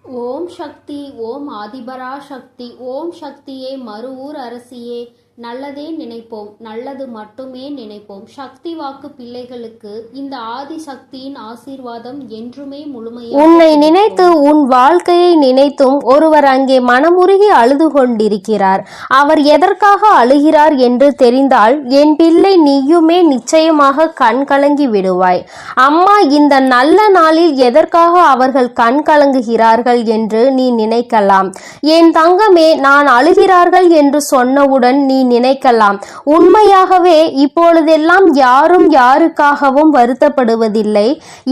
ஓம் சக்தி, ஓம் ஆதிபரா சக்தி, ஓம் சக்தியே, மறுவூர் அரசியே, நல்லதே நினைப்போம், நல்லது மட்டுமே நினைப்போம். சக்தி வாக்கு பிள்ளைகளுக்கு இந்த ஆதி சக்தியின் ஆசீர்வாதம் என்றுமே முழுமையாக. உன்னை நினைத்து உன் வாழ்க்கையை நினைத்தும் ஒருவர் அங்கே மனமுருகி அழுது கொண்டிருக்கிறார். அவர் எதற்காக அழுகிறார் என்று தெரிந்தால் என் பிள்ளை நீயுமே நிச்சயமாக கண் கலங்கி விடுவாய். அம்மா இந்த நல்ல நாளில் எதற்காக அவர்கள் கண் கலங்குகிறார்கள் என்று நீ நினைக்கலாம். என் தங்கமே, நான் அழுகிறார்கள் என்று சொன்னவுடன் நீ நினைக்கலாம், உண்மையாகவே இப்பொழுதெல்லாம் யாரும் யாருக்காகவும் வருத்தப்படுவதில்லை,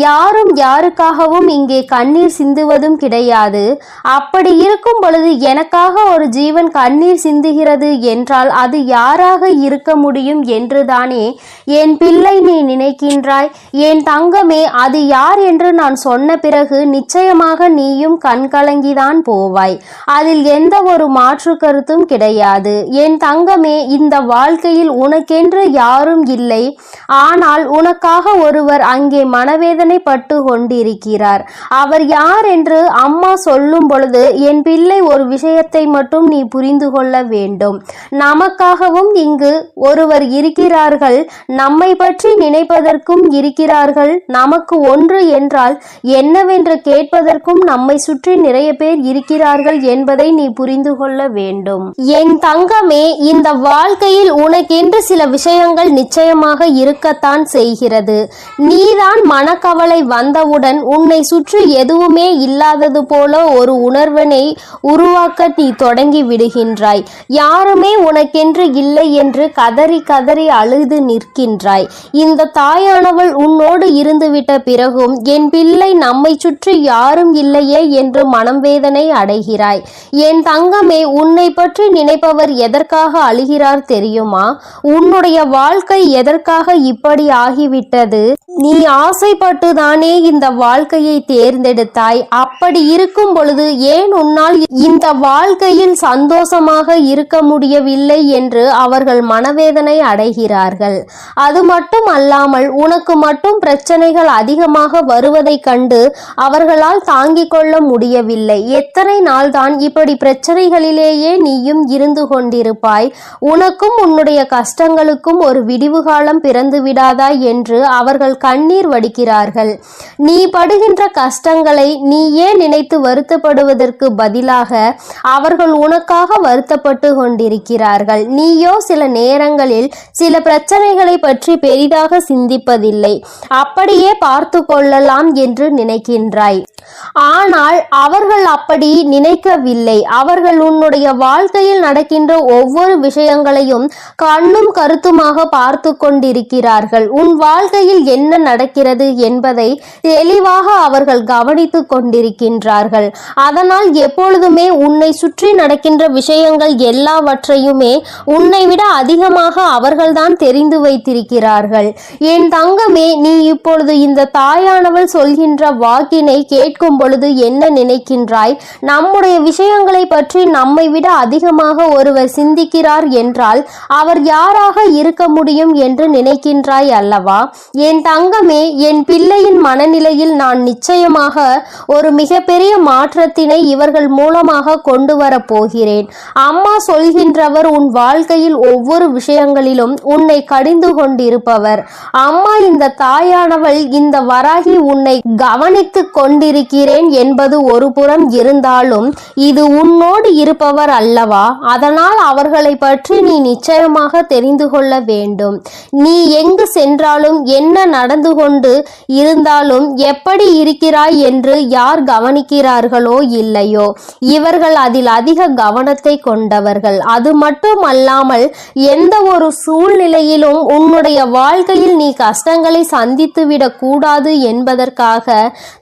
யாரும் யாருக்காகவும் இங்கே கண்ணீர் சிந்துவதும் கிடையாது. அப்படி இருக்கும் பொழுது எனக்காக ஒரு ஜீவன் கண்ணீர் சிந்துகிறது என்றால் அது யாராக இருக்க முடியும் என்றுதானே என் பிள்ளை நீ நினைக்கின்றாய். என் தங்கமே, அது யார் என்று நான் சொன்ன பிறகு நிச்சயமாக நீயும் கண்கலங்கிதான் போவாய். அதில் எந்த ஒரு மாற்று கருத்தும் கிடையாது. என் தங்கமே, இந்த வாழ்க்கையில் உனக்கென்று யாரும் இல்லை. ஆனால் உனக்காக ஒருவர் அங்கே மனவேதனை பட்டு கொண்டிருக்கிறார். அவர் யார் என்று அம்மா சொல்லும் பொழுது என் பிள்ளை ஒரு விஷயத்தை மட்டும் நீ புரிந்து கொள்ள வேண்டும். நமக்காகவும் இங்கு ஒருவர் இருக்கிறார்கள், நம்மை பற்றி நினைப்பதற்கும் இருக்கிறார்கள். நமக்கு ஒன்று என்றால் என்னவென்று கேட்பதற்கும் நம்மை சுற்றி நிறைய பேர் இருக்கிறார்கள் என்பதை நீ புரிந்து கொள்ள வேண்டும். என் தங்கமே, இந்த வாழ்க்கையில் உனக்கென்று சில விஷயங்கள் நிச்சயமாக இருக்கத்தான் செய்கிறது. நீதான் மனக்கவலை வந்தவுடன் உன்னை சுற்றி எதுவுமே இல்லாதது போல ஒரு உணர்வினை உருவாக்க நீ தொடங்கி விடுகின்றாய். யாருமே உனக்கென்று இல்லை என்று கதறி கதறி அழுது நிற்கின்றாய். இந்த தாயானவள் உன்னோடு இருந்துவிட்ட பிறகும் என் பிள்ளை நம்மை சுற்றி யாரும் இல்லையே என்று மனம் வேதனை அடைகிறாய். என் தங்கமே, உன்னை பற்றி நினைப்பவர் எதற்காக அழுகிறார் தெரியுமா? உன்னுடைய வாழ்க்கை எதற்காக இப்படி ஆகிவிட்டது? நீ ஆசைப்பட்டுதானே இந்த வாழ்க்கையை தேர்ந்தெடுத்தாய். அப்படி இருக்கும் பொழுது ஏன் உன்னால் இந்த வாழ்க்கையில் சந்தோஷமாக இருக்க முடியவில்லை என்று அவர்கள் மனவேதனை அடைகிறார்கள். அது மட்டும் அல்லாமல் உனக்கு மட்டும் பிரச்சனைகள் அதிகமாக வருவதைக் கண்டு அவர்களால் தாங்கிக் கொள்ள முடியவில்லை. எத்தனை நாள்தான் இப்படி பிரச்சனைகளிலேயே நீயும் இருந்து கொண்டிருப்பாய்? உனக்கும் உன்னுடைய கஷ்டங்களுக்கும் ஒரு விடிவு காலம் பிறந்து விடாதா என்று அவர்கள் கண்ணீர் வடிக்கிறார்கள். நீ படுகின்ற கஷ்டங்களை நீயே நினைத்து வருத்தப்படுவதற்கு பதிலாக அவர்கள் உனக்காக வருத்தப்பட்டு கொண்டிருக்கிறார்கள். நீயோ சில நேரங்களில் சில பிரச்சனைகளை பற்றி பெரிதாக சிந்திப்பதில்லை, அப்படியே பார்த்து கொள்ளலாம் என்று நினைக்கின்றாய். ஆனால் அவர்கள் அப்படி நினைக்கவில்லை. அவர்கள் உன்னுடைய வாழ்க்கையில் நடக்கின்ற ஒவ்வொரு விஷயங்களையும் கண்ணும் கருத்துமாக பார்த்து கொண்டிருக்கிறார்கள். உன் வாழ்க்கையில் என்ன நடக்கிறது என்பதை தெளிவாக அவர்கள் கவனித்து கொண்டிருக்கின்றார்கள். அதனால் எப்பொழுதுமே உன்னை சுற்றி நடக்கின்ற விஷயங்கள் எல்லாவற்றையுமே உன்னை விட அதிகமாக அவர்கள்தான் தெரிந்து வைத்திருக்கிறார்கள். என் தங்கமே, நீ இப்பொழுது இந்த தாயானவள் சொல்கின்ற வாக்கினை கேட்கும் பொழுது என்ன நினைக்கின்றாய்? நம்முடைய விஷயங்களை பற்றி நம்மை விட அதிகமாக ஒருவர் சிந்திக்கிறார் என்றால் அவர் யாராக இருக்க முடியும் என்று நினைக்கின்றாய் அல்லவா? என் தங்கமே, என் பிள்ளையின் மனநிலையில் நான் நிச்சயமாக ஒரு மிகப்பெரிய மாற்றத்தினை இவர்கள் மூலமாக கொண்டு வரப் போகிறேன். அம்மா சொல்கின்றவர் உன் வாழ்க்கையில் ஒவ்வொரு விஷயங்களிலும் உன்னை கடிந்து கொண்டிருப்பவர். அம்மா இந்த தாயானவள் இந்த வராகி உன்னை கவனித்து கொண்டிருக்கிறேன் என்பது ஒரு புறம் இருந்தாலும் இது உன்னோடு இருப்பவர் அல்லவா? அதனால் அவர்களை பற்றி நீ நிச்சயமாக தெரிந்து கொள்ள வேண்டும். நீ எங்கு சென்றாலும் என்ன நடந்து கொண்டு இருந்தாலும் எப்படி இருக்கிறாய் என்று யார் கவனிக்கிறார்களோ இல்லையோ இவர்கள் அதில் அதிக கவனத்தை கொண்டவர்கள். அது மட்டும் அல்லாமல் எந்த ஒரு சூழ்நிலையிலும் உன்னுடைய வாழ்க்கையில் நீ கஷ்டங்களை சந்தித்துவிடக் கூடாது என்பதற்காக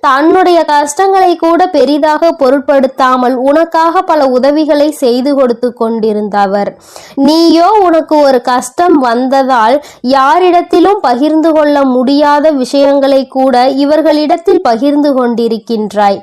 தன்னுடைய கஷ்டங்களை கூட பெரிதாக பொருட்படுத்தாமல் உனக்காக பல உதவிகளை செய்து கொடுத்து கொண்டிருந்தவர். நீயோ உனக்கு ஒரு கஷ்டம் வந்ததால் யாரிடத்திலும் பகிர்ந்து கொள்ள முடியாத விஷயங்களை கூட இவர்களிடத்தில் பகிர்ந்து கொண்டிருக்கின்றாய்.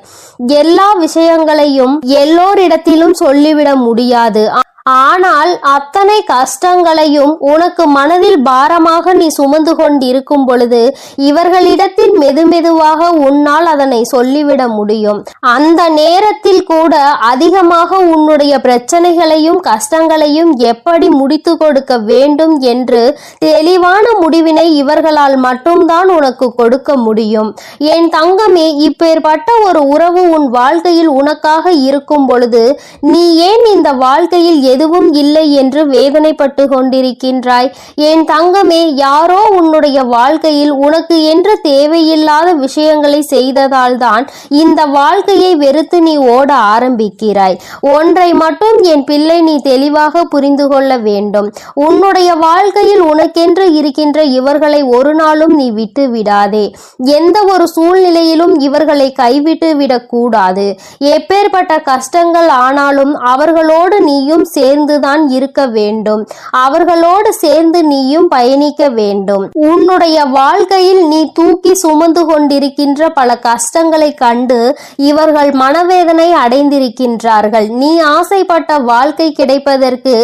எல்லா விஷயங்களையும் எல்லோரிடத்திலும் சொல்லிவிட முடியாது. ஆனால் அத்தனை கஷ்டங்களையும் உனக்கு மனதில் பாரமாக நீ சுமந்து கொண்டிருக்கும் பொழுது இவர்களிடத்தில் மெதுமெதுவாக உன்னால் அதனை சொல்லிவிட முடியும். அந்த நேரத்தில் கூட அதிகமாக உன்னுடைய பிரச்சனைகளையும் கஷ்டங்களையும் எப்படி முடித்து கொடுக்க வேண்டும் என்று தெளிவான முடிவினை இவர்களால் மட்டும்தான் உனக்கு கொடுக்க முடியும். என் தங்கமே, இப்பேற்பட்ட ஒரு உறவு உன் வாழ்க்கையில் உனக்காக இருக்கும் பொழுது நீ ஏன் இந்த வாழ்க்கையில் எதுவும் இல்லை என்று வேதனைப்பட்டு கொண்டிருக்கின்றாய்? என் தங்கமே, யாரோ உன்னுடைய வாழ்க்கையில் உனக்கு என்று தேவையில்லாத விஷயங்களை செய்ததால் தான் இந்த வாழ்க்கையை வெறுத்து நீ ஓட ஆரம்பிக்கிறாய். ஒன்றை மட்டும் என் பிள்ளை நீ தெளிவாக புரிந்து கொள்ள வேண்டும். உன்னுடைய வாழ்க்கையில் உனக்கென்று இருக்கின்ற இவர்களை ஒரு நாளும் நீ விட்டு விடாதே. எந்த ஒரு சூழ்நிலையிலும் இவர்களை கைவிட்டு விடக்கூடாது. எப்பேற்பட்ட கஷ்டங்கள் ஆனாலும் அவர்களோடு நீயும் சேர்ந்துதான் இருக்க வேண்டும். அவர்களோடு சேர்ந்து நீயும் பயணிக்க வேண்டும். உன்னுடைய வாழ்க்கையில் நீ தூக்கி சுமந்து கொண்டிருக்கின்ற பல கஷ்டங்களை கண்டு இவர்கள் மனவேதனை அடைந்திருக்கின்றார்கள். நீ ஆசைப்பட்ட வாழ்க்கை கிடைப்பதற்கு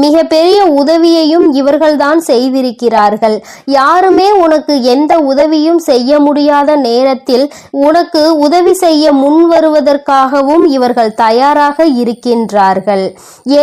மிக பெரிய உதவியையும் இவர்கள்தான் செய்திருக்கிறார்கள். யாருமே உனக்கு எந்த உதவியும் செய்ய முடியாத நேரத்தில் உனக்கு உதவி செய்ய முன் வருவதற்காகவும் இவர்கள் தயாராக இருக்கின்றார்கள்.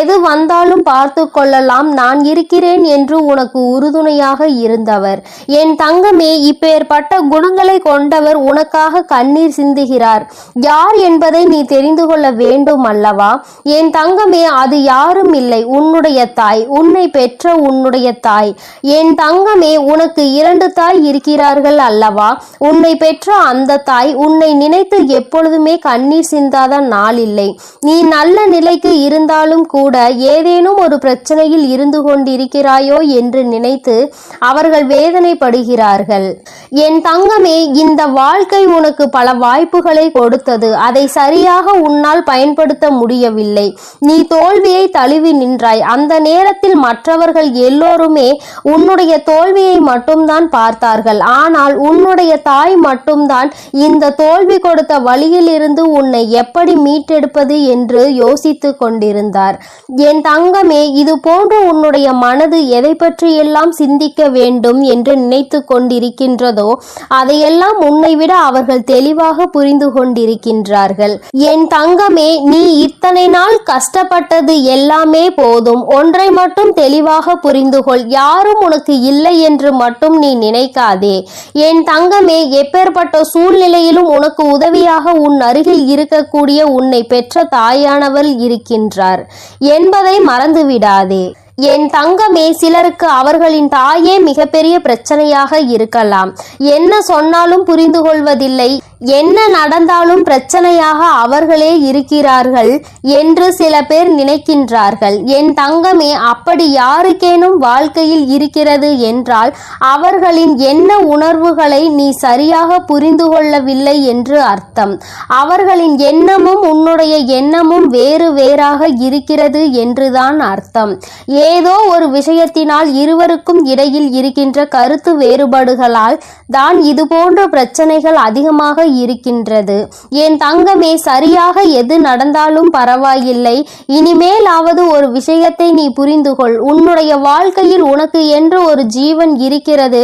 எது வந்தாலும் பார்த்து கொள்ளலாம், நான் இருக்கிறேன் என்று உனக்கு உறுதுணையாக இருந்தவர். என் தங்கமே, இப்பேற்பட்ட குணங்களை கொண்டவர் உனக்காக கண்ணீர் சிந்துகிறார். யார் என்பதை நீ தெரிந்து கொள்ள வேண்டும் அல்லவா? என் தங்கமே, அது யாரும் இல்லை, உன்னுடைய தாய், உன்னை பெற்ற உன்னுடைய தாய். என் தங்கமே, உனக்கு 2 தாய் இருக்கிறார்கள் அல்லவா? உன்னை பெற்ற அந்த தாய் உன்னை நினைத்து எப்பொழுதுமே கண்ணீர் சிந்தாத நாள் இல்லை. நீ நல்ல நிலைக்கு இருந்தாலும் கூட ஏதேனும் ஒரு பிரச்சனையில் இருந்து கொண்டிருக்கிறாயோ என்று நினைத்து அவர்கள் வேதனைப்படுகிறார்கள். என் தங்கமே, இந்த வாழ்க்கை உனக்கு பல வாய்ப்புகளை கொடுத்தது. அதை சரியாக உன்னால் பயன்படுத்த முடியவில்லை. நீ தோல்வியை தழுவி நின்றாய். அந்த நேரத்தில் மற்றவர்கள் எல்லோருமே உன்னுடைய தோல்வியை மட்டும்தான் பார்த்தார்கள். ஆனால் உன்னுடைய தாய் மட்டும்தான் இந்த தோல்வி கொடுத்த வழியில் இருந்து உன்னை எப்படி மீட்டெடுப்பது என்று யோசித்து கொண்டிருந்தார். என் தங்கமே, இது போன்று உன்னுடைய மனது எதை பற்றியெல்லாம் சிந்திக்க வேண்டும் என்று நினைத்து கொண்டிருக்கின்றதோ அதையெல்லாம் உன்னை விட அவர்கள் தெளிவாக புரிந்து கொண்டிருக்கின்றார்கள். என் தங்கமே, நீ இத்தனை நாள் கஷ்டப்பட்டது எல்லாமே போதும். ஒன்றை மட்டும் தெளிவாக புரிந்து கொள். யாரும் உனக்கு இல்லை என்று மட்டும் நீ நினைக்காதே. என் தங்கமே, எப்பேற்பட்ட சூழ்நிலையிலும் உனக்கு உதவியாக உன் அருகில் இருக்கக்கூடிய உன்னை பெற்ற தாயானவள் இருக்கின்றார் என்பதை மறந்துவிடாதே. என் தங்கமே, சிலருக்கு அவர்களின் தாயே மிகப்பெரிய பிரச்சனையாக இருக்கலாம். என்ன சொன்னாலும் புரிந்து கொள்வதில்லை, என்ன நடந்தாலும் பிரச்சனையாக அவர்களே இருக்கிறார்கள் என்று சில பேர் நினைக்கின்றார்கள். என் தங்கமே, அப்படி யாருக்கேனும் வாழ்க்கையில் இருக்கிறது என்றால் அவர்களின் என்ன உணர்வுகளை நீ சரியாக புரிந்து கொள்ளவில்லை என்று அர்த்தம். அவர்களின் எண்ணமும் உன்னுடைய எண்ணமும் வேறு வேறாக இருக்கிறது என்றுதான் அர்த்தம். ஏதோ ஒரு விஷயத்தினால் இருவருக்கும் இடையில் இருக்கின்ற கருத்து வேறுபாடுகளால் தான் இது போன்ற பிரச்சனைகள் அதிகமாக இருக்கின்றது. என் தங்கமே, சரியாக எது நடந்தாலும் பரவாயில்லை. இனிமேலாவது ஒரு விஷயத்தை நீ புரிந்து கொள். உன்னுடைய வாழ்க்கையில் உனக்கு என்று ஒரு ஜீவன் இருக்கிறது.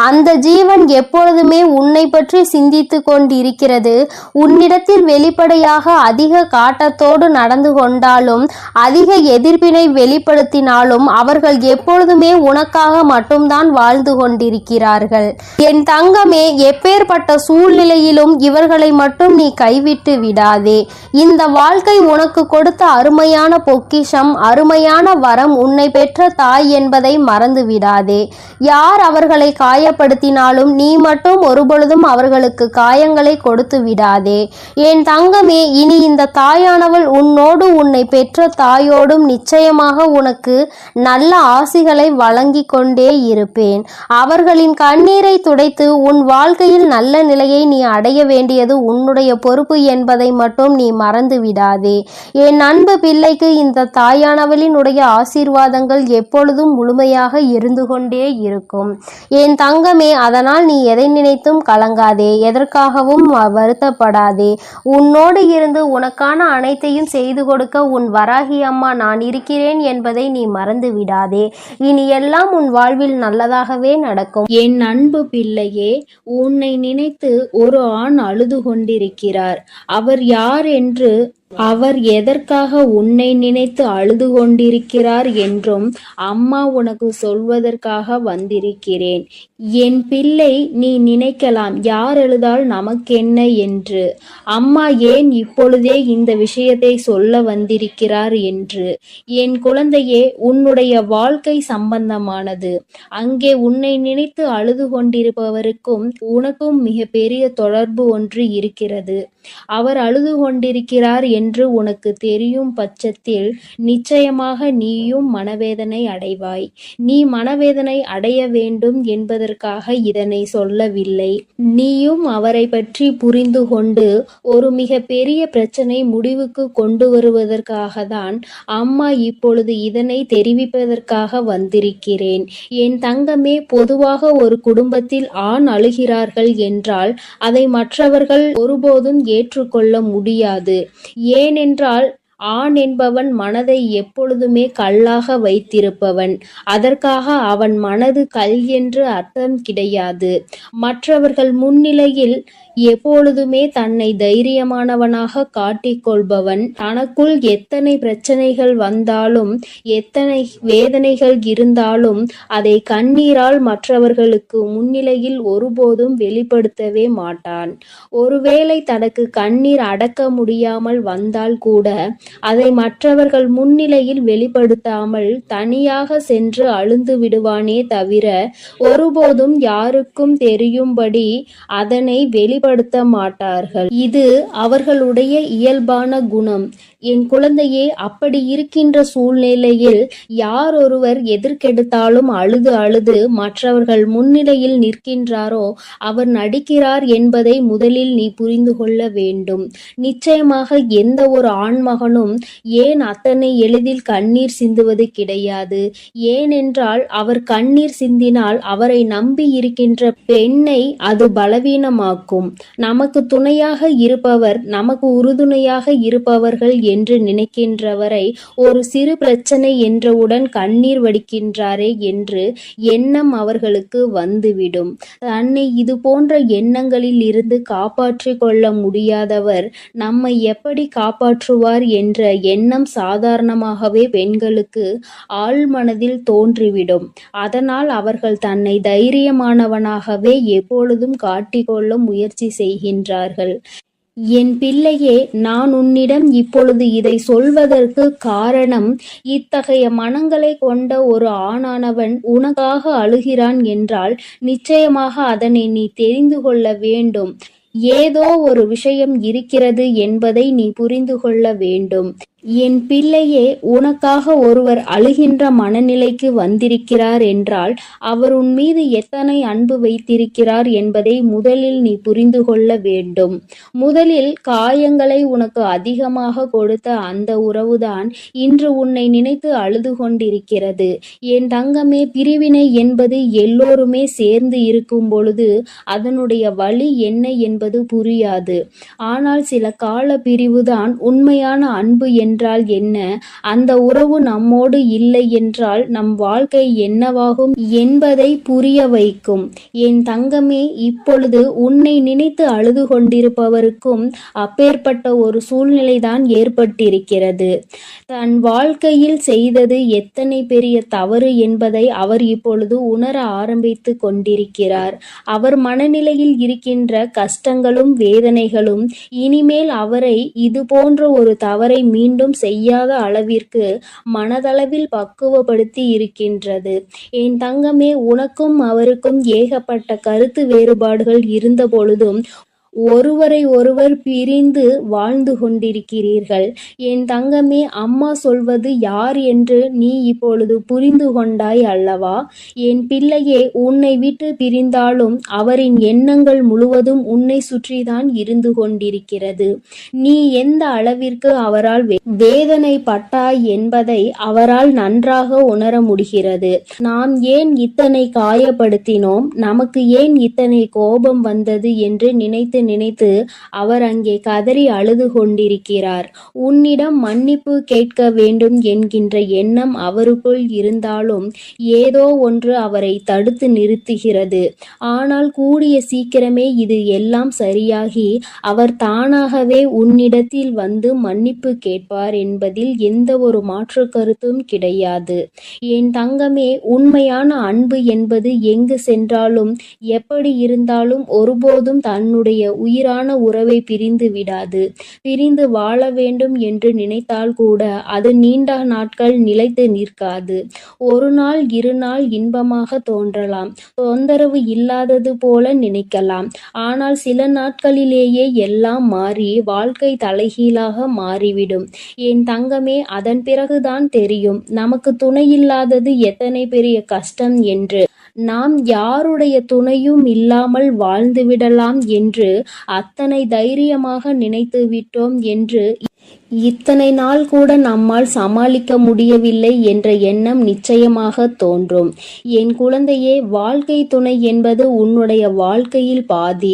அந்த ஜீவன் எப்பொழுதுமே உன்னை பற்றி சிந்தித்து கொண்டிருக்கிறது. உன்னிடத்தில் வெளிப்படையாக அதிக காட்டத்தோடு நடந்து கொண்டாலும் அதிக எதிர்ப்பினை வெளிப்படுத்தினாலும் அவர்கள் எப்பொழுதுமே உனக்காக மட்டும்தான் வாழ்ந்து கொண்டிருக்கிறார்கள். என் தங்கமே, எப்பேற்பட்ட சூழ்நிலையிலும் இவர்களை மட்டும் நீ கைவிட்டு விடாதே. இந்த வாழ்க்கை உனக்கு கொடுத்த அருமையான பொக்கிஷம், அருமையான வரம் உன்னை பெற்ற தாய் என்பதை மறந்து விடாதே. யார் அவர்களை காயப்படுத்தினாலும் நீ மட்டும் ஒருபொழுதும் அவர்களுக்கு காயங்களை கொடுத்து விடாதே. என் தங்கமே, இனி இந்த தாயானவள் உன்னோடு உன்னை பெற்ற தாயோடும் நிச்சயமாக உனக்கு நல்ல ஆசிகளை வழங்கிக் கொண்டே இருப்பேன். அவர்களின் கண்ணீரை துடைத்து உன் வாழ்க்கையில் நல்ல நிலையை நீ அடைய வேண்டியது உன்னுடைய பொறுப்பு என்பதை மட்டும் நீ மறந்து விடாதே. என் அன்பு பிள்ளைக்கு இந்த தாயானவளினுடைய ஆசீர்வாதங்கள் எப்பொழுதும் முழுமையாக இருந்து கொண்டே இருக்கும். என் தங்கமே, அதனால் நீ எதை நினைத்தும் கலங்காதே, எதற்காகவும் வருத்தப்படாதே. உன்னோடு இருந்து உனக்கான அனைத்தையும் செய்து கொடுக்க உன் வராகி அம்மா நான் இருக்கிறேன் என்பதை நீ மறந்து விடாதே. இனி எல்லாம் உன் வாழ்வில் நல்லதாகவே நடக்கும். என் அன்பு பிள்ளையே, உன்னை நினைத்து ஒரு ஆண் அழுது கொண்டிருக்கிறார். அவர் யார் என்று, அவர் எதற்காக உன்னை நினைத்து அழுது கொண்டிருக்கிறார் என்றும் அம்மா உனக்கு சொல்வதற்காக வந்திருக்கிறேன். என் பிள்ளை, நீ நினைக்கலாம் யார் எழுதால் நமக்கென்ன என்று. அம்மா ஏன் இப்பொழுதே இந்த விஷயத்தை சொல்ல வந்திருக்கிறார் என்று. என் குழந்தையே, உன்னுடைய வாழ்க்கை சம்பந்தமானது. அங்கே உன்னை நினைத்து அழுது கொண்டிருப்பவருக்கும் உனக்கும் மிக பெரிய தொடர்பு ஒன்று இருக்கிறது. அவர் அழுது கொண்டிருக்கிறார் என்று உனக்கு தெரியும் பட்சத்தில் நிச்சயமாக நீயும் மனவேதனை அடைவாய். நீ மனவேதனை அடைய வேண்டும் என்பதற்காக இதனை சொல்லவில்லை. நீயும் அவரை பற்றி புரிந்து கொண்டு ஒரு மிக பெரிய பிரச்சனை முடிவுக்கு கொண்டு வருவதற்காக தான் அம்மா இப்பொழுது இதனை தெரிவிப்பதற்காக வந்திருக்கிறேன். என் தங்கமே, பொதுவாக ஒரு குடும்பத்தில் ஆண் அழுகிறார்கள் என்றால் அதை மற்றவர்கள் ஒருபோதும் ஏற்றுக்கொள்ள முடியாது. ஏனென்றால் ஆண் என்பவன் மனதை எப்பொழுதுமே கல்லாக வைத்திருப்பவன். அதற்காக அவன் மனது கல் என்று அர்த்தம் கிடையாது. மற்றவர்கள் முன்னிலையில் எப்பொழுதுமே தன்னை தைரியமானவனாக காட்டிக்கொள்பவன். தனக்குள் எத்தனை பிரச்சனைகள் வந்தாலும் எத்தனை வேதனைகள் இருந்தாலும் அதை கண்ணீரால் மற்றவர்களுக்கு முன்னிலையில் ஒருபோதும் வெளிப்படுத்தவே மாட்டான். ஒருவேளை தனக்கு கண்ணீர் அடக்க முடியாமல் வந்தால் கூட அதை மற்றவர்கள் முன்னிலையில் வெளிப்படுத்தாமல் தனியாக சென்று அழுந்து விடுவானே தவிர ஒருபோதும் யாருக்கும் தெரியும்படி அதனை வெளிப்படுத்த மாட்டார்கள். இது அவர்களுடைய இயல்பான குணம். என் குழந்தையே, அப்படி இருக்கின்ற சூழ்நிலையில் யார் ஒருவர் எதற்கெடுத்தாலும் அழுது அழுது மற்றவர்கள் முன்னிலையில் நிற்கின்றாரோ அவர் நடிக்கிறார் என்பதை முதலில் நீ புரிந்து கொள்ள வேண்டும். நிச்சயமாக எந்த ஒரு ஆண்மகனும் ஏன் அத்தனை எளிதில் கண்ணீர் சிந்துவது கிடையாது. ஏனென்றால் அவர் கண்ணீர் சிந்தினால் அவரை நம்பி இருக்கின்ற பெண்ணை அது பலவீனமாக்கும். நமக்கு துணையாக இருப்பவர், நமக்கு உறுதுணையாக இருப்பவர்கள் என்று நினைக்கின்றவரை ஒரு சிறு பிரச்சனை என்றவுடன் கண்ணீர் வடிக்கின்றாரே என்று எண்ணம் அவர்களுக்கு வந்துவிடும். தன்னை இது போன்ற எண்ணங்களில் இருந்து காப்பாற்றிக் கொள்ள முடியாதவர் நம்மை எப்படி காப்பாற்றுவார் என்ற எண்ணம் சாதாரணமாகவே பெண்களுக்கு ஆழ்மனதில் தோன்றிவிடும். அதனால் அவர்கள் தன்னை தைரியமானவனாகவே எப்பொழுதும் காட்டிக்கொள்ள முயற்சி செய்கின்றார்கள். என் பிள்ளையே, நான் உன்னிடம் இப்பொழுது இதை சொல்வதற்கு காரணம், இத்தகைய மனங்களை கொண்ட ஒரு ஆணானவன் உனக்காக அழுகிறான் என்றால் நிச்சயமாக அதனை நீ தெரிந்து கொள்ள வேண்டும். ஏதோ ஒரு விஷயம் இருக்கிறது என்பதை நீ புரிந்து கொள்ள வேண்டும். என் பிள்ளையே, உனக்காக ஒருவர் அழுகின்ற மனநிலைக்கு வந்திருக்கிறார் என்றால் அவர் உன் மீது எத்தனை அன்பு வைத்திருக்கிறார் என்பதை முதலில் நீ புரிந்து கொள்ள வேண்டும். முதலில் காயங்களை உனக்கு அதிகமாக கொடுத்த அந்த உறவுதான் இன்று உன்னை நினைத்து அழுது கொண்டிருக்கிறது. என் தங்கமே, பிரிவினை என்பது எல்லோருமே சேர்ந்து இருக்கும் பொழுது அதனுடைய வலி என்ன என்பது புரியாது. ஆனால் சில கால பிரிவுதான் உண்மையான அன்பு என்றால் என்ன, அந்த உறவு நம்மோடு இல்லை என்றால் நம் வாழ்க்கை என்னவாகும் என்பதை புரிய வைக்கும். என் தங்கமே, இப்பொழுது உன்னை நினைத்து அழுது கொண்டிருப்பவருக்கும் அப்பேற்பட்ட ஒரு சூழ்நிலைதான் ஏற்பட்டிருக்கிறது. தன் வாழ்க்கையில் செய்தது எத்தனை பெரிய தவறு என்பதை அவர் இப்பொழுது உணர ஆரம்பித்து கொண்டிருக்கிறார். அவர் மனநிலையில் இருக்கின்ற கஷ்டங்களும் வேதனைகளும் இனிமேல் அவரை இது போன்ற ஒரு தவறை மீண்டும் செய்யாத அளவிற்கு மனதளவில் பக்குவப்படுத்தி இருக்கின்றது. என் தங்கமே, உனக்கும் அவருக்கும் ஏகப்பட்ட கருத்து வேறுபாடுகள் இருந்த பொழுதும் ஒருவரை ஒருவர் பிரிந்து வாழ்ந்து கொண்டிருக்கிறீர்கள். என் தங்கமே, அம்மா சொல்வது யார் என்று நீ இப்பொழுது புரிந்து கொண்டாய் அல்லவா? என் பிள்ளையே, உன்னை விட்டு பிரிந்தாலும் அவரின் எண்ணங்கள் முழுவதும் உன்னை சுற்றிதான் இருந்து கொண்டிருக்கிறது. நீ எந்த அளவிற்கு அவரால் வேதனைப்பட்டாய் என்பதை அவரால் நன்றாக உணர முடிகிறது. நாம் ஏன் இத்தனை காயப்படுத்தினோம், நமக்கு ஏன் இத்தனை கோபம் வந்தது என்று நினைத்து நினைத்து அவர் அங்கே கதறி அழுது கொண்டிருக்கிறார். உன்னிடம் மன்னிப்பு கேட்க வேண்டும் என்கின்ற எண்ணம் அவருக்குள் இருந்தாலும் ஏதோ ஒன்று அவரை தடுத்து நிறுத்துகிறது. ஆனால் கூடிய சீக்கிரமே இது எல்லாம் சரியாகி அவர் தானாகவே உன்னிடத்தில் வந்து மன்னிப்பு கேட்பார் என்பதில் எந்த ஒரு மாற்று கருத்தும் கிடையாது. என் தங்கமே, உண்மையான அன்பு என்பது எங்கு சென்றாலும் எப்படி இருந்தாலும் ஒருபோதும் தன்னுடைய உயிரான உறவை பிரிந்து விடாது. பிரிந்து வாழ வேண்டும் என்று நினைத்தால் கூட அது நீண்ட நாட்கள் நிலைத்து நிற்காது. ஒரு நாள் இரு நாள் இன்பமாக தோன்றலாம், தொந்தரவு இல்லாதது போல நினைக்கலாம். ஆனால் சில நாட்களிலேயே எல்லாம் மாறி வாழ்க்கை தலைகீழாக மாறிவிடும். என் தங்கமே, அதன் பிறகுதான் தெரியும் நமக்கு துணையில்லாதது எத்தனை பெரிய கஷ்டம் என்று. நாம் யாருடைய துணையும் இல்லாமல் வாழ்ந்துவிடலாம் என்று அத்தனை தைரியமாக நினைத்து விட்டோம் என்று இத்தனை நாள் கூட நம்மால் சமாளிக்க முடியவில்லை என்ற எண்ணம் நிச்சயமாக தோன்றும். என் குழந்தையே, வாழ்க்கை துணை என்பது உன்னுடைய வாழ்க்கையில் பாதி.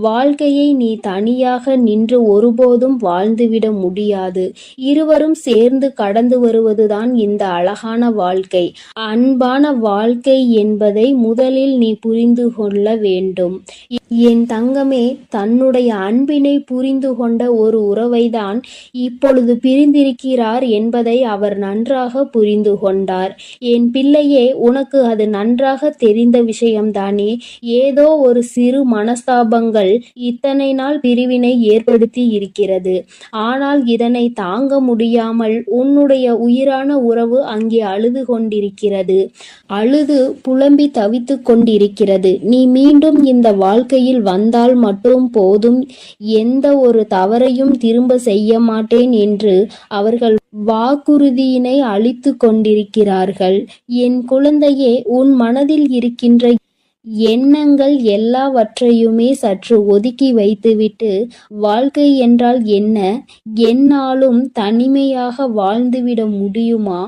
வாழ்க்கையை நீ தனியாக நின்று ஒருபோதும் வாழ்ந்துவிட முடியாது. இருவரும் சேர்ந்து கடந்து வருவதுதான் இந்த அழகான வாழ்க்கை. அன்பான வாழ்க்கை என்பதை முதலில் நீ புரிந்து கொள்ள வேண்டும். என் தங்கமே, தன்னுடைய அன்பினை புரிந்து கொண்ட ஒரு உறவைதான் இப்பொழுது பிரிந்திருக்கிறார் என்பதை அவர் நன்றாக புரிந்து கொண்டார். என் பிள்ளையே, உனக்கு அது நன்றாக தெரிந்த விஷயம்தானே. ஏதோ ஒரு சிறு மனஸ்தாபங்கள் இத்தனை நாள் பிரிவினை ஏற்படுத்தி இருக்கிறது. ஆனால் இதனை தாங்க முடியாமல் உன்னுடைய உயிரான உறவு அங்கே அழுது கொண்டிருக்கிறது. அழுது புலம்பி தவித்து கொண்டிருக்கிறது. நீ மீண்டும் இந்த வாழ்க்கையில் வந்தால் மட்டும் போதும், எந்த ஒரு தவறையும் திரும்ப செய்ய மாட்டேன் என்று அவர்கள் வாக்குறுதியினை அளித்து கொண்டிருக்கிறார்கள். என் குழந்தையே, உன் மனதில் இருக்கின்ற எண்ணங்கள் எல்லாவற்றையுமே சற்று ஒதுக்கி வைத்துவிட்டு, வாழ்க்கை என்றால் என்ன, என்னாலும் தனிமையாக வாழ்ந்துவிட முடியுமா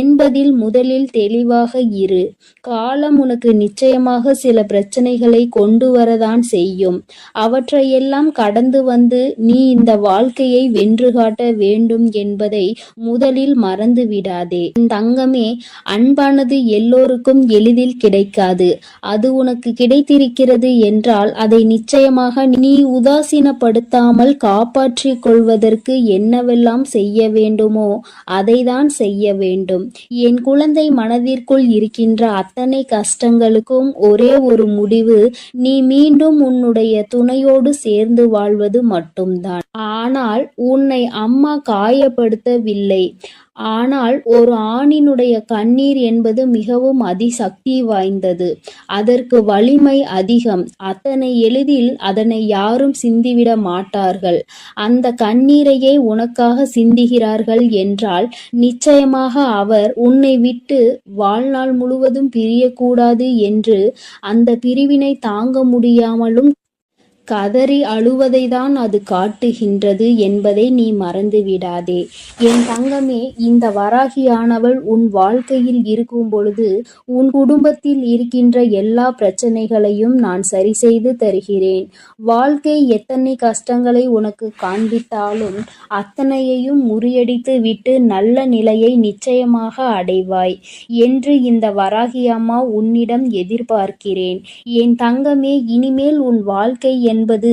என்பதில் முதலில் தெளிவாக இரு. காலம் உனக்கு நிச்சயமாக சில பிரச்சனைகளை கொண்டு வரதான் செய்யும். அவற்றையெல்லாம் கடந்து வந்து நீ இந்த வாழ்க்கையை வென்று காட்ட வேண்டும் என்பதை முதலில் மறந்து விடாதே. தங்கமே, அன்பானது எல்லோருக்கும் எளிதில் கிடைக்காது. அது உனக்கு கிடைத்திருக்கிறது என்றால் அதை நிச்சயமாக நீ உதாசீனப்படுத்தாமல் காப்பாற்றிக் கொள்வதற்கு என்னவெல்லாம் செய்ய வேண்டுமோ அதைதான் செய்ய வேண்டும். என் குழந்தை, மனதிற்குள் இருக்கின்ற அத்தனை கஷ்டங்களுக்கும் ஒரே ஒரு முடிவு, நீ மீண்டும் உன்னுடைய துணையோடு சேர்ந்து வாழ்வது மட்டும்தான். ஆனால் உன்னை அம்மா காயப்படுத்தவில்லை. ஆனால் ஒரு ஆணினுடைய கண்ணீர் என்பது மிகவும் அதிசக்தி வாய்ந்தது. அதற்கு வலிமை அதிகம். அத்தனை எளிதில் அதனை யாரும் சிந்திவிட மாட்டார்கள். அந்த கண்ணீரையே உனக்காக சிந்துகிறார்கள் என்றால் நிச்சயமாக அவர் உன்னை விட்டு வாழ்நாள் முழுவதும் பிரியக்கூடாது என்று அந்த பிரிவினை தாங்க முடியாமலும் கதறி அழுவதை தான் அது காட்டுகின்றது என்பதை நீ மறந்து விடாதே. என் தங்கமே, இந்த வராகியானவள் உன் வாழ்க்கையில் இருக்கும் பொழுது உன் குடும்பத்தில் இருக்கின்ற எல்லா பிரச்சனைகளையும் நான் சரி செய்து தருகிறேன். வாழ்க்கை எத்தனை கஷ்டங்களை உனக்கு காண்பித்தாலும் அத்தனையையும் முறியடித்து விட்டு நல்ல நிலையை நிச்சயமாக அடைவாய் என்று இந்த வராகி அம்மா உன்னிடம் எதிர்பார்க்கிறேன். என் தங்கமே, இனிமேல் உன் வாழ்க்கை என்பது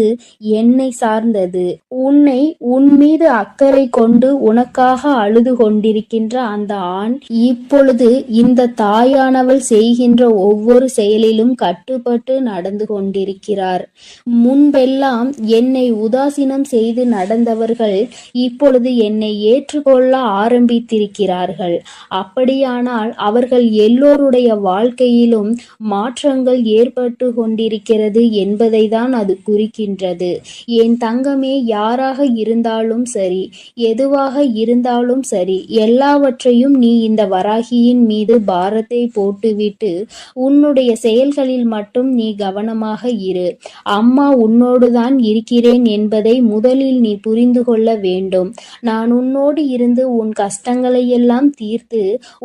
என்னை சார்ந்தது. உன்னை உன் மீது அக்கறை கொண்டு உனக்காக அழுது கொண்டிருக்கின்ற அந்த ஆண் இப்பொழுது இந்த தாயானவள் செய்கின்ற ஒவ்வொரு செயலிலும் கட்டுப்பட்டு நடந்து கொண்டிருக்கிறார். முன்பெல்லாம் என்னை உதாசீனம் செய்து நடந்தவர்கள் இப்பொழுது என்னை ஏற்றுக்கொள்ள ஆரம்பித்திருக்கிறார்கள். அப்படியானால் அவர்கள் எல்லோருடைய வாழ்க்கையிலும் மாற்றங்கள் ஏற்பட்டு கொண்டிருக்கிறது என்பதை தான் அது குறிக்கின்றது. என் தங்கமே, யாராக இருந்தாலும் சரி, எதுவாக இருந்தாலும் சரி, எல்லாவற்றையும் நீ இந்த வராகியின் மீது பாரத்தை போட்டுவிட்டு உன்னுடைய செயல்களில் மட்டும் நீ கவனமாக இரு. அம்மா உன்னோடுதான் இருக்கிறேன் என்பதை முதலில் நீ புரிந்து கொள்ள வேண்டும். நான் உன்னோடு இருந்து உன் கஷ்டங்களையெல்லாம் தீர்த்து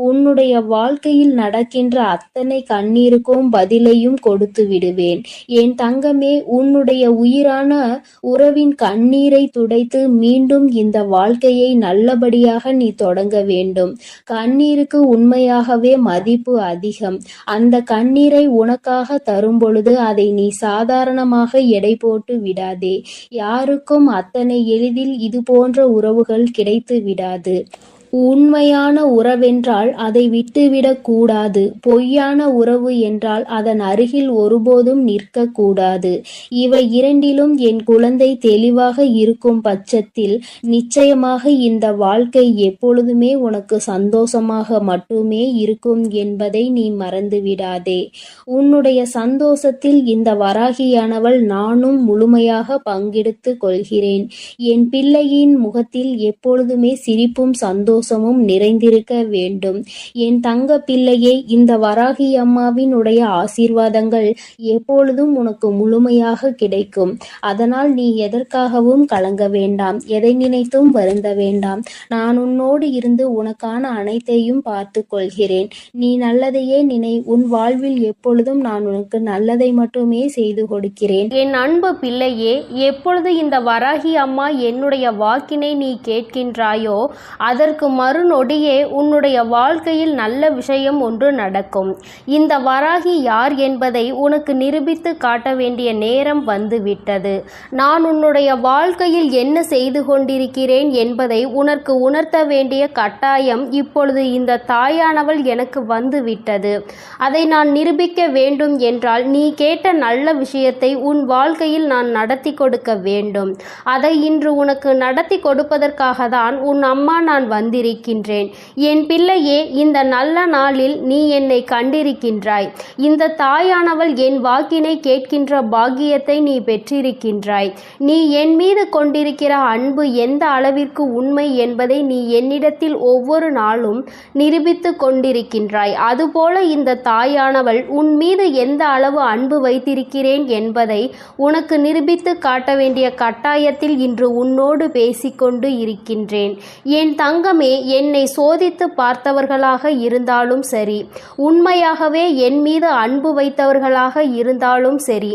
உன்னுடைய வாழ்க்கையில் நடக்கின்ற அத்தனை கண்ணீருக்கும் பதிலையும் கொடுத்து விடுவேன். என் தங்கமே, உன்னுடைய உயிரான உறவின் கண்ணீரை துடைத்து மீண்டும் இந்த வாழ்க்கையை நல்லபடியாக நீ தொடங்க வேண்டும். கண்ணீருக்கு உண்மையாகவே மதிப்பு அதிகம். அந்த கண்ணீரை உனக்காக தரும் பொழுது அதை நீ சாதாரணமாக எடை போட்டு விடாதே. யாருக்கும் அத்தனை எளிதில் இது போன்ற உறவுகள் கிடைத்து விடாது. உண்மையான உறவென்றால் அதை விட்டுவிடக் கூடாது. பொய்யான உறவு என்றால் அதன் அருகில் ஒருபோதும் நிற்கக்கூடாது. இவை இரண்டிலும் என் குழந்தை தெளிவாக இருக்கும் பட்சத்தில் நிச்சயமாக இந்த வாழ்க்கை எப்பொழுதுமே உனக்கு சந்தோஷமாக மட்டுமே இருக்கும் என்பதை நீ மறந்துவிடாதே. உன்னுடைய சந்தோஷத்தில் இந்த வராகியானவள் நானும் முழுமையாக பங்கெடுத்து கொள்கிறேன். என் பிள்ளையின் முகத்தில் எப்பொழுதுமே சிரிப்பும் சந்தோஷமும் நிறைந்திருக்க வேண்டும். என் தங்க பிள்ளையே, இந்த வராகி அம்மாவின் உடைய ஆசீர்வாதங்கள் எப்பொழுதும் உனக்கு முழுமையாக கிடைக்கும். அதனால் நீ எதற்காகவும் கலங்க வேண்டாம், எதை நினைத்தும் வருந்த வேண்டாம். நான் உன்னோடு இருந்து உனக்கான அனைத்தையும் பார்த்து கொள்கிறேன். நீ நல்லதையே நினை. உன் வாழ்வில் எப்பொழுதும் நான் உனக்கு நல்லதை மட்டுமே செய்து கொடுக்கிறேன். என் அன்பு பிள்ளையே, எப்பொழுது இந்த வராகி அம்மா என்னுடைய வாக்கினை நீ கேட்கின்றாயோ அதற்கு மறுநொடியே உன்னுடைய வாழ்க்கையில் நல்ல விஷயம் ஒன்று நடக்கும். இந்த வராகி யார் என்பதை உனக்கு நிரூபித்து காட்ட வேண்டிய நேரம் வந்துவிட்டது. நான் உன்னுடைய வாழ்க்கையில் என்ன செய்து கொண்டிருக்கிறேன் என்பதை உனக்கு உணர்த்த வேண்டிய கட்டாயம் இப்பொழுது இந்த தாயானவள் எனக்கு வந்துவிட்டது. அதை நான் நிரூபிக்க வேண்டும் என்றால் நீ கேட்ட நல்ல விஷயத்தை உன் வாழ்க்கையில் நான் நடத்தி கொடுக்க வேண்டும். அதை இன்று உனக்கு நடத்தி கொடுப்பதற்காக தான் உன் அம்மா நான் வந்திருக்கின்றேன். என் பிள்ளையே, இந்த நல்ல நாளில் நீ என்னை கண்டிருக்கின்றாய். இந்த தாயானவள் என் வாக்கினை கேட்கின்ற பாக்கியத்தை நீ பெற்றிருக்கின்றாய். நீ என் மீது கொண்டிருக்கிற அன்பு எந்த அளவிற்கு உண்மை என்பதை நீ என்னிடத்தில் ஒவ்வொரு நாளும் நிரூபித்து கொண்டிருக்கின்றாய். அதுபோல இந்த தாயானவள் உன் மீது எந்த அளவு அன்பு வைத்திருக்கிறேன் என்பதை உனக்கு நிரூபித்து காட்ட வேண்டிய கட்டாயத்தில் இன்று உன்னோடு பேசிக்கொண்டு இருக்கின்றேன். என் தங்கமே, என்னை சோதித்து பார்த்தவர்களாக இருந்தாலும் சரி, உண்மையாகவே என் மீது அன்பு வைத்தவர்களாக இருந்தாலும் சரி,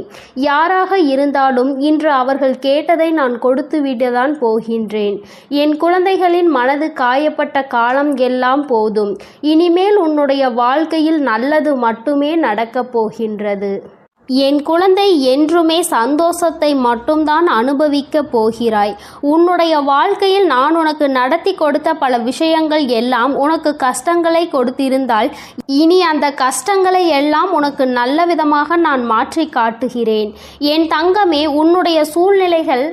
யாராக இருந்தாலும் இன்று அவர்கள் கேட்டதை நான் கொடுத்துவிடத்தான் போகின்றேன். என் குழந்தைகளின் மனது காயப்பட்ட காலம் எல்லாம் போதும். இனிமேல் உன்னுடைய வாழ்க்கையில் நல்லது மட்டுமே நடக்கப் போகின்றது. என் குழந்தை, என்றுமே சந்தோஷத்தை மட்டும்தான் அனுபவிக்கப் போகிறாய். உன்னுடைய வாழ்க்கையில் நான் உனக்கு நடத்தி கொடுத்த பல விஷயங்கள் எல்லாம் உனக்கு கஷ்டங்களை கொடுத்திருந்தால் இனி அந்த கஷ்டங்களை எல்லாம் உனக்கு நல்ல விதமாக நான் மாற்றி காட்டுகிறேன். என் தங்கமே, உன்னுடைய சூழ்நிலைகள்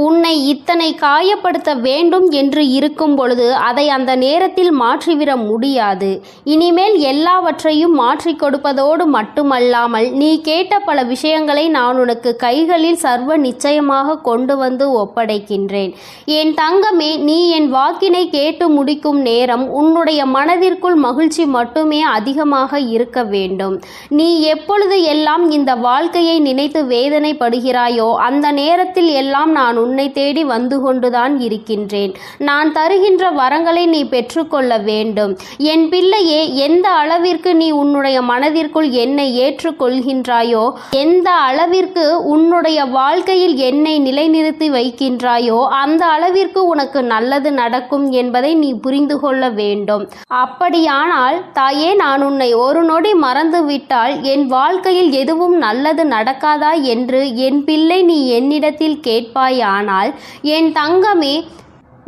உன்னை இத்தனை காயப்படுத்த வேண்டும் என்று இருக்கும் பொழுது அதை அந்த நேரத்தில் மாற்றிவிட முடியாது. இனிமேல் எல்லாவற்றையும் மாற்றி கொடுப்பதோடு மட்டுமல்லாமல் நீ கேட்ட பல விஷயங்களை நான் உனக்கு கைகளில் சர்வ நிச்சயமாக கொண்டு வந்து ஒப்படைக்கின்றேன். என் தங்கமே, நீ என் வாக்கினை கேட்டு முடிக்கும் நேரம் உன்னுடைய மனதிற்குள் மகிழ்ச்சி மட்டுமே அதிகமாக இருக்க வேண்டும். நீ எப்பொழுது எல்லாம் இந்த வாழ்க்கையை நினைத்து வேதனைப்படுகிறாயோ அந்த நேரத்தில் எல்லாம் நான் உன்னை தேடி வந்து கொண்டுதான் இருக்கின்றேன். நான் தருகின்ற வரங்களை நீ பெற்றுக்கொள்ள வேண்டும். என் பிள்ளையே, எந்த அளவிற்கு நீ உன்னுடைய மனதிற்குள் என்னை ஏற்றுக்கொள்கின்றாயோ, எந்த அளவிற்கு உன்னுடைய வாழ்க்கையில் என்னை நிலைநிறுத்தி வைக்கின்றாயோ அந்த அளவிற்கு உனக்கு நல்லது நடக்கும் என்பதை நீ புரிந்து கொள்ள வேண்டும். அப்படியானால் தாயே, நான் உன்னை ஒரு நொடி மறந்துவிட்டால் என் வாழ்க்கையில் எதுவும் நல்லது நடக்காதா என்று என் பிள்ளை நீ என்னிடத்தில் கேட்பாய். ஆனால் என் தங்கமே,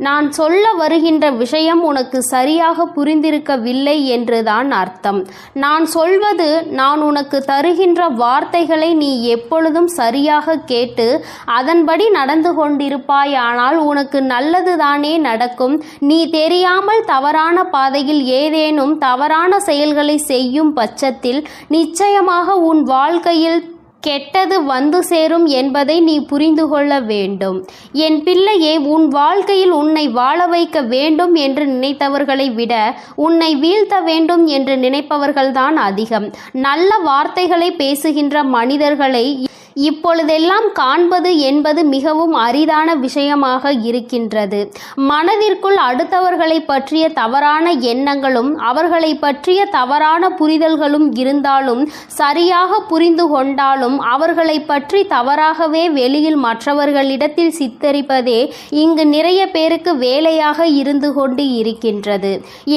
நான் சொல்ல வருகின்ற விஷயம் உனக்கு சரியாக புரிந்திருக்கவில்லை என்றுதான் அர்த்தம். நான் சொல்வது, நான் உனக்கு தருகின்ற வார்த்தைகளை நீ எப்பொழுதும் சரியாக கேட்டு அதன்படி நடந்து கொண்டிருப்பாயானால் உனக்கு நல்லதுதானே நடக்கும். நீ தெரியாமல் தவறான பாதையில் ஏதேனும் தவறான செயல்களை செய்யும் பட்சத்தில் நிச்சயமாக உன் வாழ்க்கையில் கெட்டது வந்து சேரும் என்பதை நீ புரிந்து கொள்ள வேண்டும். என் பிள்ளையே, உன் வாழ்க்கையில் உன்னை வாழ வைக்க வேண்டும் என்று நினைத்தவர்களை விட உன்னை வீழ்த்த வேண்டும் என்று நினைப்பவர்கள்தான் அதிகம். நல்ல வார்த்தைகளை பேசுகின்ற மனிதர்களை இப்பொழுதெல்லாம் காண்பது என்பது மிகவும் அரிதான விஷயமாக இருக்கின்றது. மனதிற்குள் அடுத்தவர்களை பற்றிய தவறான எண்ணங்களும் அவர்களை பற்றிய தவறான புரிதல்களும் இருந்தாலும், சரியாக புரிந்து கொண்டாலும் அவர்களை பற்றி தவறாகவே வெளியில் மற்றவர்களிடத்தில் சித்தரிப்பதே இங்கு நிறைய பேருக்கு வேலையாக இருந்து கொண்டு இருக்கின்றது.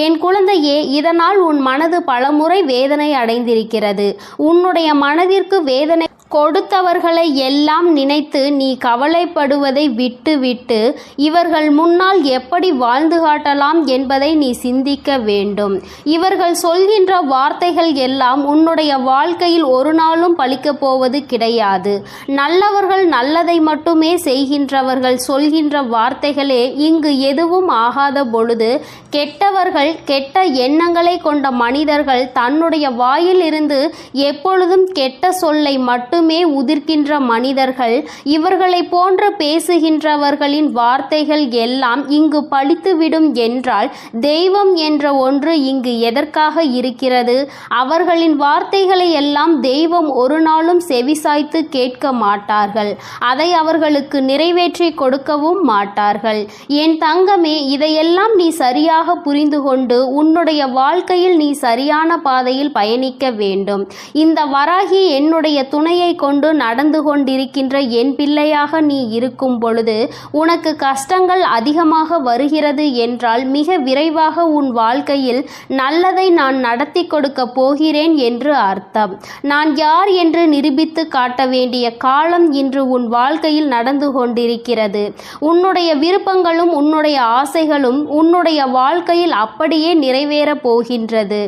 என் குழந்தையே, இதனால் உன் மனது பலமுறை வேதனை அடைந்திருக்கிறது. உன்னுடைய மனதிற்கு வேதனை கொடுத்தவர்களை எல்லாம் நினைத்து நீ கவலைப்படுவதை விட்டுவிட்டு இவர்கள் முன்னால் எப்படி வாழ்ந்து காட்டலாம் என்பதை நீ சிந்திக்க வேண்டும். இவர்கள் சொல்கின்ற வார்த்தைகள் எல்லாம் உன்னுடைய வாழ்க்கையில் ஒரு நாளும் பலிக்கப் போவது கிடையாது. நல்லவர்கள் நல்லதை மட்டுமே செய்கின்றவர்கள் சொல்கின்ற வார்த்தைகளே இங்கு எதுவும் ஆகாத பொழுது, கெட்டவர்கள் கெட்ட எண்ணங்களை கொண்ட மனிதர்கள் தன்னுடைய வாயில் இருந்து எப்பொழுதும் கெட்ட சொல்லை மட்டுமே உதிர்க்கின்ற மனிதர்கள், இவர்களை போன்ற பேசுகின்றவர்களின் வார்த்தைகள் எல்லாம் இங்கு பலித்துவிடும் என்றால் தெய்வம் என்ற ஒன்று இங்கு எதற்காக இருக்கிறது? அவர்களின் வார்த்தைகளை எல்லாம் தெய்வம் ஒரு நாளும் செவிசாய்த்து கேட்க மாட்டார்கள். அதை அவர்களுக்கு நிறைவேற்றி கொடுக்கவும் மாட்டார்கள். என் தங்கமே, இதையெல்லாம் நீ சரியாக புரிந்து கொண்டு உன்னுடைய வாழ்க்கையில் நீ சரியான பாதையில் பயணிக்க வேண்டும். இந்த வராகி என்னுடைய துணையை கொண்டு நடந்து கொண்டிருக்கின்ற என் பிள்ளையாக நீ இருக்கும் பொழுது உனக்கு கஷ்டங்கள் அதிகமாக வருகிறது என்றால் மிக விரைவாக உன் வாழ்க்கையில் நல்லதை நான் நடத்தி கொடுக்க போகிறேன் என்று அர்த்தம். நான் யார் என்று நிரூபித்து காட்ட வேண்டிய காலம் இன்று உன் வாழ்க்கையில் நடந்து கொண்டிருக்கிறது. உன்னுடைய விருப்பங்களும் உன்னுடைய ஆசைகளும் உன்னுடைய வாழ்க்கையில் அப்படியே நிறைவேறப் போகின்றது.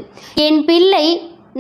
என் பிள்ளை,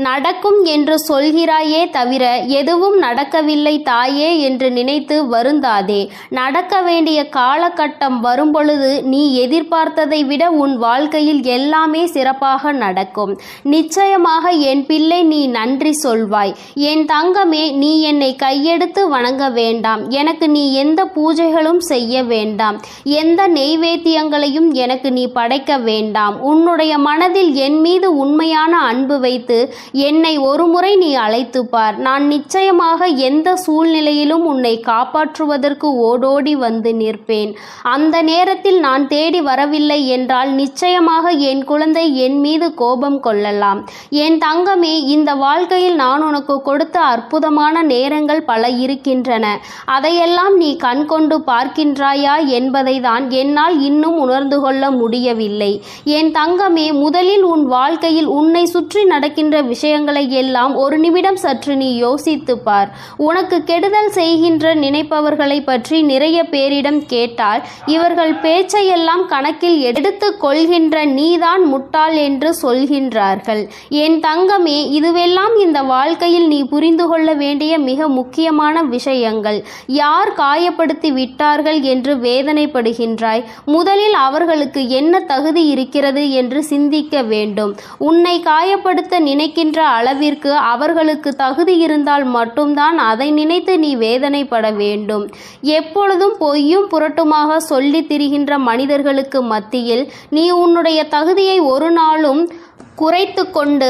நடக்கும் என்று சொல்கிறாயே தவிர எதுவும் நடக்கவில்லை தாயே என்று நினைத்து வருந்தாதே. நடக்க வேண்டிய காலகட்டம் வரும்பொழுது நீ எதிர்பார்த்ததை விட உன் வாழ்க்கையில் எல்லாமே சிறப்பாக நடக்கும். நிச்சயமாக என் பிள்ளை, நீ நன்றி சொல்வாய். என் தங்கமே, நீ என்னை கையெடுத்து வணங்க வேண்டாம். எனக்கு நீ எந்த பூஜைகளும் செய்ய வேண்டாம். எந்த நெய்வேத்தியங்களையும் எனக்கு நீ படைக்க வேண்டாம். உன்னுடைய மனதில் என் மீது உண்மையான அன்பு வைத்து என்னை ஒருமுறை நீ அழைத்து பார். நான் நிச்சயமாக எந்த சூழ்நிலையிலும் உன்னை காப்பாற்றுவதற்கு ஓடோடி வந்து நிற்பேன். அந்த நேரத்தில் நான் தேடி வரவில்லை என்றால் நிச்சயமாக என் குழந்தை என் மீது கோபம் கொள்ளலாம். என் தங்கமே, இந்த வாழ்க்கையில் நான் உனக்கு கொடுத்த அற்புதமான நேரங்கள் பல இருக்கின்றன. அதையெல்லாம் நீ கண் கொண்டு பார்க்கின்றாயா என்பதை தான் என்னால் இன்னும் உணர்ந்து கொள்ள முடியவில்லை. என் தங்கமே, முதலில் உன் வாழ்க்கையில் உன்னை சுற்றி நடக்கின்ற விஷயங்களை எல்லாம் ஒரு நிமிடம் சற்று நீ யோசித்து பார். உனக்கு கெடுதல் செய்கின்ற நினைப்பவர்களை பற்றி நிறைய பேரிடம் கேட்டால் இவர்கள் பேச்சையெல்லாம் கணக்கில் எடுத்து கொள்கின்ற நீதான் முட்டாள் என்று சொல்கின்றார்கள். என் தங்கமே, இதுவெல்லாம் இந்த வாழ்க்கையில் நீ புரிந்து கொள்ள வேண்டிய மிக முக்கியமான விஷயங்கள். யார் காயப்படுத்தி விட்டார்கள் என்று வேதனைப்படுகின்றாய்? முதலில் அவர்களுக்கு என்ன தகுதி இருக்கிறது என்று சிந்திக்க வேண்டும். உன்னை காயப்படுத்த நினைக்கின்ற அளவிற்கு அவர்களுக்கு தகுதி இருந்தால் மட்டும்தான் அதை நினைத்து நீ வேதனைப்பட வேண்டும். எப்பொழுதும் பொய்யும் புரட்டுமாக சொல்லி திரிகின்ற மனிதர்களுக்கு மத்தியில் நீ உன்னுடைய தகுதியை ஒரு நாளும் குறைத்து கொண்டு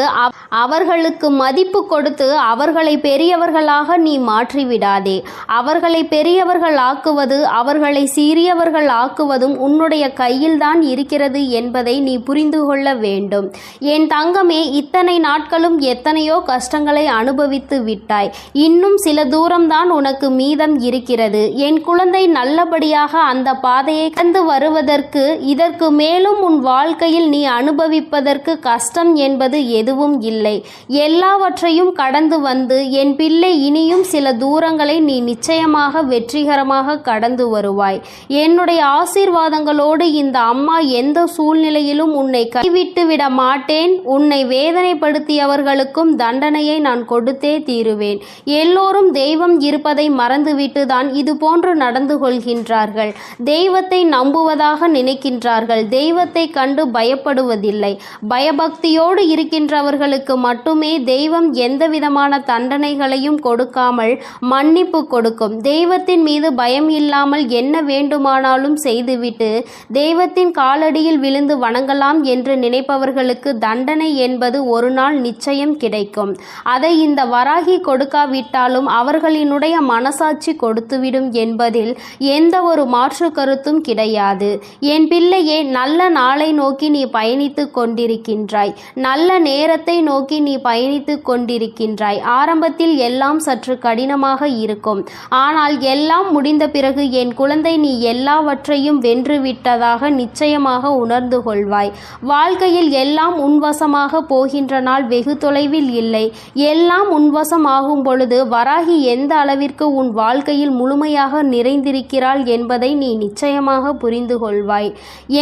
அவர்களுக்கு மதிப்பு கொடுத்து அவர்களை பெரியவர்களாக நீ மாற்றிவிடாதே. அவர்களை பெரியவர்கள் ஆக்குவது, அவர்களை சிறியவர்கள் ஆக்குவதும் உன்னுடைய கையில்தான் இருக்கிறது என்பதை நீ புரிந்து கொள்ள வேண்டும். என் தங்கமே, இத்தனை நாட்களும் எத்தனையோ கஷ்டங்களை அனுபவித்து விட்டாய். இன்னும் சில தூரம்தான் உனக்கு மீதம் இருக்கிறது. என் குழந்தை, நல்லபடியாக அந்த பாதையை கடந்து வருவதற்கு இதற்கு மேலும் உன் வாழ்க்கையில் நீ அனுபவிப்பதற்கு கஷ்டம் என்பது எதுவும் இல்லை. எல்லாவற்றையும் கடந்து வந்து என் பிள்ளை, இனியும் சில தூரங்களை நீ நிச்சயமாக வெற்றிகரமாக கடந்து வருவாய். என்னுடைய ஆசீர்வாதங்களோடு இந்த அம்மா எந்த சூழ்நிலையிலும் உன்னை கைவிட்டு விட மாட்டேன். உன்னை வேதனைப்படுத்தியவர்களுக்கும் தண்டனையை நான் கொடுத்தே தீருவேன். எல்லோரும் தெய்வம் இருப்பதை மறந்துவிட்டு தான் இது போன்று நடந்து கொள்கின்றார்கள். தெய்வத்தை நம்புவதாக நினைக்கின்றார்கள். தெய்வத்தை கண்டு பயப்படுவதில்லை. பயபக்தி பக்தியோடு இருக்கின்றவர்களுக்கு மட்டுமே தெய்வம் எந்தவிதமான தண்டனைகளையும் கொடுக்காமல் மன்னிப்பு கொடுக்கும். தெய்வத்தின் மீது பயம் இல்லாமல் என்ன வேண்டுமானாலும் செய்துவிட்டு தெய்வத்தின் காலடியில் விழுந்து வணங்கலாம் என்று நினைப்பவர்களுக்கு தண்டனை என்பது ஒரு நாள் நிச்சயம் கிடைக்கும். அதை இந்த வராகி கொடுக்காவிட்டாலும் அவர்களினுடைய மனசாட்சி கொடுத்துவிடும் என்பதில் எந்த ஒரு மாற்று கருத்தும் கிடையாது. என் பிள்ளையே, நல்ல நாளை நோக்கி நீ பயணித்து கொண்டிருக்கின்றாய். நல்ல நேரத்தை நோக்கி நீ பயணித்து கொண்டிருக்கின்றாய். ஆரம்பத்தில் எல்லாம் சற்று கடினமாக இருக்கும். ஆனால் எல்லாம் முடிந்த பிறகு என் குழந்தை, நீ எல்லாவற்றையும் வென்றுவிட்டதாக நிச்சயமாக உணர்ந்து கொள்வாய். வாழ்க்கையில் எல்லாம் உன்வசமாக போகின்ற நாள் வெகு தொலைவில் இல்லை. எல்லாம் உன்வசமாகும் பொழுது வராகி எந்த அளவிற்கு உன் வாழ்க்கையில் முழுமையாக நிறைந்திருக்கிறாள் என்பதை நீ நிச்சயமாக புரிந்து கொள்வாய்.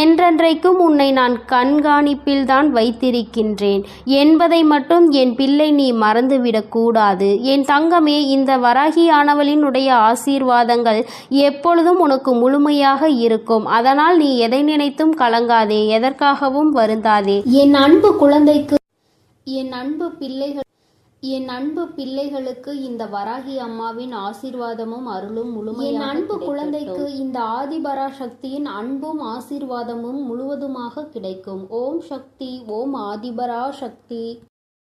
என்றென்றைக்கும் உன்னை நான் கண்காணிப்பில்தான் வைத்திருக்கின்றேன் என்பதை மட்டும் என் பிள்ளை நீ மறந்துவிடக் கூடாது. என் தங்கமே, இந்த வராகியானவளினுடைய ஆசீர்வாதங்கள் எப்பொழுதும் உனக்கு முழுமையாக இருக்கும். அதனால் நீ எதை நினைத்தும் கலங்காதே, எதற்காகவும் வருந்தாதே. என் அன்பு குழந்தைக்கு, என் அன்பு பிள்ளைகளுக்கு இந்த வராகி அம்மாவின் ஆசீர்வாதமும் அருளும் முழுமையாக என் அன்பு குழந்தைக்கு இந்த ஆதிபராசக்தியின் அன்பும் ஆசீர்வாதமும் முழுவதுமாக கிடைக்கும். ஓம் சக்தி, ஓம் ஆதிபராசக்தி.